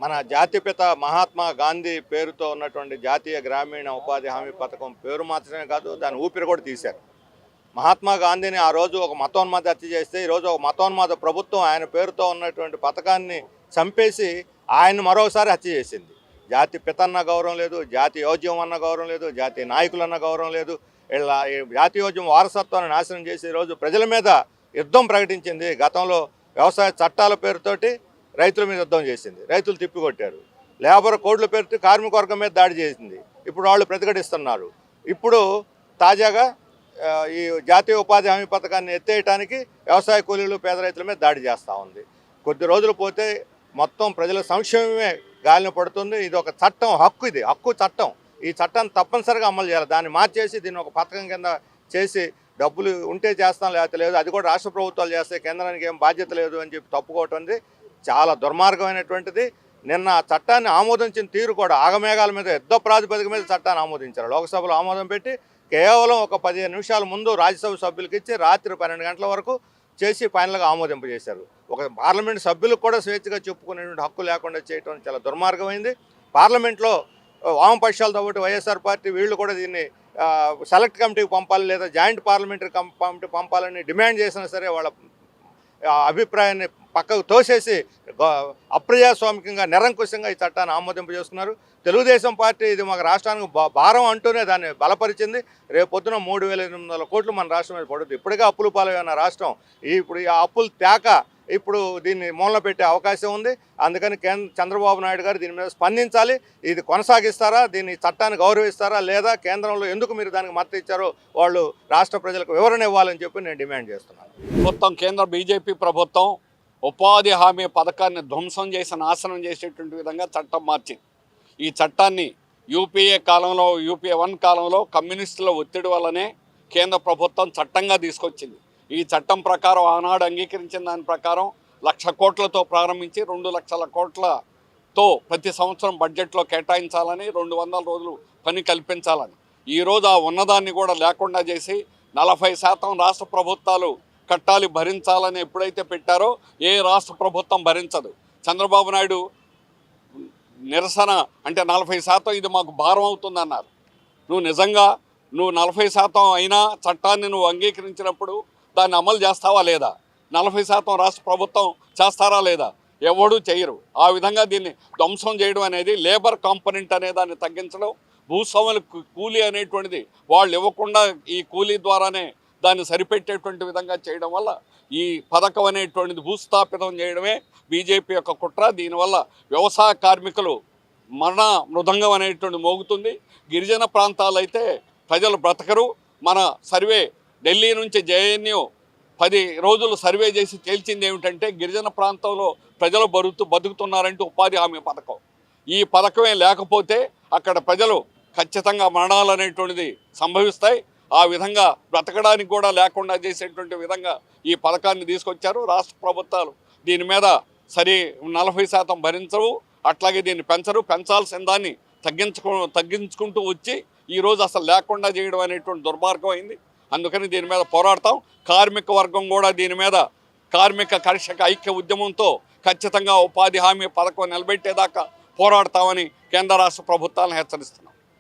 మన జాతిపిత మహాత్మా గాంధీ పేరుతో ఉన్నటువంటి జాతీయ గ్రామీణ ఉపాధి హామీ పథకం పేరు మాత్రమే కాదు, దాని ఊపిరి కూడా తీశారు. మహాత్మా గాంధీని ఆ రోజు ఒక మతోన్మాద హత్య చేస్తే, ఈరోజు ఒక మతోన్మాద ప్రభుత్వం ఆయన పేరుతో ఉన్నటువంటి పథకాన్ని చంపేసి ఆయన మరోసారి హత్య చేసింది. జాతి పితన్న గౌరవం లేదు, జాతీయోద్యమం అన్న గౌరవం లేదు, జాతీయ నాయకులన్న గౌరవం లేదు. ఇలా జాతీయోద్యమం వారసత్వాన్ని నాశనం చేసి ఈరోజు ప్రజల మీద యుద్ధం ప్రకటించింది. గతంలో వ్యవసాయ చట్టాల పేరుతోటి రైతుల మీద యుద్ధం చేసింది, రైతులు తిప్పికొట్టారు. లేబర్ కోడ్ల పేరుతో కార్మిక వర్గం మీద దాడి చేసింది, ఇప్పుడు వాళ్ళు ప్రతిఘటిస్తున్నారు. ఇప్పుడు తాజాగా ఈ జాతీయ ఉపాధి హామీ పథకాన్ని ఎత్తేయడానికి వ్యవసాయ కూలీలు పేద రైతుల మీద దాడి చేస్తూ ఉంది. కొద్ది రోజులు పోతే మొత్తం ప్రజల సంక్షేమమే గాలిన పడుతుంది. ఇది ఒక చట్టం, హక్కు, ఇది హక్కు చట్టం. ఈ చట్టాన్ని తప్పనిసరిగా అమలు చేయాలి. దాన్ని మార్చేసి దీన్ని ఒక పథకం కింద చేసి డబ్బులు ఉంటే చేస్తాం లేకపోతే లేదు, అది కూడా రాష్ట్ర ప్రభుత్వాలు చేస్తే కేంద్రానికి ఏం బాధ్యత లేదు అని చెప్పి తప్పుకోవటం చాలా దుర్మార్గమైనటువంటిది. నిన్న చట్టాన్ని ఆమోదించిన తీరు కూడా ఆగమేఘాల మీద యుద్ధ ప్రాతిపదిక మీద చట్టాన్ని ఆమోదించారు. లోక్సభలో ఆమోదం పెట్టి కేవలం ఒక 15 నిమిషాల ముందు రాజ్యసభ సభ్యులకి ఇచ్చి రాత్రి 12 గంటల వరకు చేసి ఫైనల్గా ఆమోదింపజేశారు. ఒక పార్లమెంట్ సభ్యులకు కూడా స్వేచ్ఛగా చెప్పుకునేటువంటి హక్కు లేకుండా చేయడం చాలా దుర్మార్గమైంది. పార్లమెంట్లో వామపక్షాలతో పాటు వైఎస్ఆర్ పార్టీ వీళ్ళు కూడా దీన్ని సెలెక్ట్ కమిటీకి పంపాలి లేదా జాయింట్ పార్లమెంటరీ కమిటీ పంపాలని డిమాండ్ చేసినా సరే వాళ్ళ అభిప్రాయాన్ని పక్కకు తోసేసి అప్రజాస్వామికంగా నిరంకుశంగా ఈ చట్టాన్ని ఆమోదింపజేస్తున్నారు. తెలుగుదేశం పార్టీ ఇది మాకు రాష్ట్రానికి భారం అంటూనే దాన్ని బలపరిచింది. రేపు పొద్దున 3,800 కోట్లు మన రాష్ట్రం మీద పడుతుంది. ఇప్పటికే అప్పులు పాలైన రాష్ట్రం ఇప్పుడు ఆ అప్పులు తేక ఇప్పుడు దీన్ని మూలన పెట్టే అవకాశం ఉంది. అందుకని చంద్రబాబు నాయుడు గారు దీని మీద స్పందించాలి. ఇది కొనసాగిస్తారా, దీన్ని చట్టాన్ని గౌరవిస్తారా, లేదా కేంద్రంలో ఎందుకు మీరు దానికి మద్దతు ఇచ్చారో వాళ్ళు రాష్ట్ర ప్రజలకు వివరణ ఇవ్వాలని చెప్పి నేను డిమాండ్ చేస్తున్నాను. మొత్తం కేంద్ర బీజేపీ ప్రభుత్వం ఉపాధి హామీ పథకాన్ని ధ్వంసం చేసి నాశనం చేసేటువంటి విధంగా చట్టం మార్చింది. ఈ చట్టాన్ని యూపీఏ 1 కాలంలో కమ్యూనిస్టుల ఒత్తిడి వల్లనే కేంద్ర ప్రభుత్వం చట్టంగా తీసుకొచ్చింది. ఈ చట్టం ప్రకారం ఆనాడు అంగీకరించిన దాని ప్రకారం 1,00,000 కోట్లతో ప్రారంభించి 2,00,000 కోట్లతో ప్రతి సంవత్సరం బడ్జెట్లో కేటాయించాలని, 200 రోజులు పని కల్పించాలని. ఈరోజు ఆ ఉన్నదాన్ని కూడా లేకుండా చేసి 40% రాష్ట్ర ప్రభుత్వాలు కట్టాలి, భరించాలని ఎప్పుడైతే పెట్టారో ఏ రాష్ట్ర ప్రభుత్వం భరించదు. చంద్రబాబు నాయుడు నిరసన అంటే 40% ఇది మాకు భారం అవుతుందన్నారు. నువ్వు నిజంగా 40% అయినా చట్టాన్ని నువ్వు అంగీకరించినప్పుడు దాన్ని అమలు చేస్తావా లేదా? 40% రాష్ట్ర ప్రభుత్వం చేస్తారా లేదా? ఎవడూ చేయరు. ఆ విధంగా దీన్ని ధ్వంసం చేయడం అనేది లేబర్ కాంపనెంట్ అనే దాన్ని తగ్గించడం, భూస్వాముల కూలీ అనేటువంటిది వాళ్ళు ఇవ్వకుండా ఈ కూలీ ద్వారానే దాన్ని సరిపెట్టేటువంటి విధంగా చేయడం వల్ల ఈ పథకం అనేటువంటిది భూస్థాపితం చేయడమే బీజేపీ యొక్క కుట్ర. దీనివల్ల వ్యవసాయ కార్మికులు మరణ మృదంగం అనేటువంటి మోగుతుంది. గిరిజన ప్రాంతాలు అయితే ప్రజలు బ్రతకరు. మన సర్వే ఢిల్లీ నుంచి జేఎన్యూ 10 రోజులు సర్వే చేసి తేల్చింది ఏమిటంటే గిరిజన ప్రాంతంలో ప్రజలు బతుకుతున్నారంటే ఉపాధి హామీ పథకం. ఈ పథకమే లేకపోతే అక్కడ ప్రజలు ఖచ్చితంగా మరణాలు అనేటువంటిది సంభవిస్తాయి. ఆ విధంగా బ్రతకడానికి కూడా లేకుండా చేసేటువంటి విధంగా ఈ పథకాన్ని తీసుకొచ్చారు. రాష్ట్ర ప్రభుత్వాలు దీని మీద 40% భరించవు, అట్లాగే దీన్ని పెంచాల్సిన దాన్ని తగ్గించుకుంటూ వచ్చి ఈరోజు అసలు లేకుండా చేయడం అనేటువంటి దుర్మార్గం అయింది. అందుకని దీని మీద పోరాడతాం. కార్మిక వర్గం కూడా దీని మీద కార్మిక కర్షక ఐక్య ఉద్యమంతో ఖచ్చితంగా ఉపాధి హామీ పథకం నిలబెట్టేదాకా పోరాడతామని కేంద్ర రాష్ట్ర ప్రభుత్వాలను హెచ్చరిస్తున్నాం.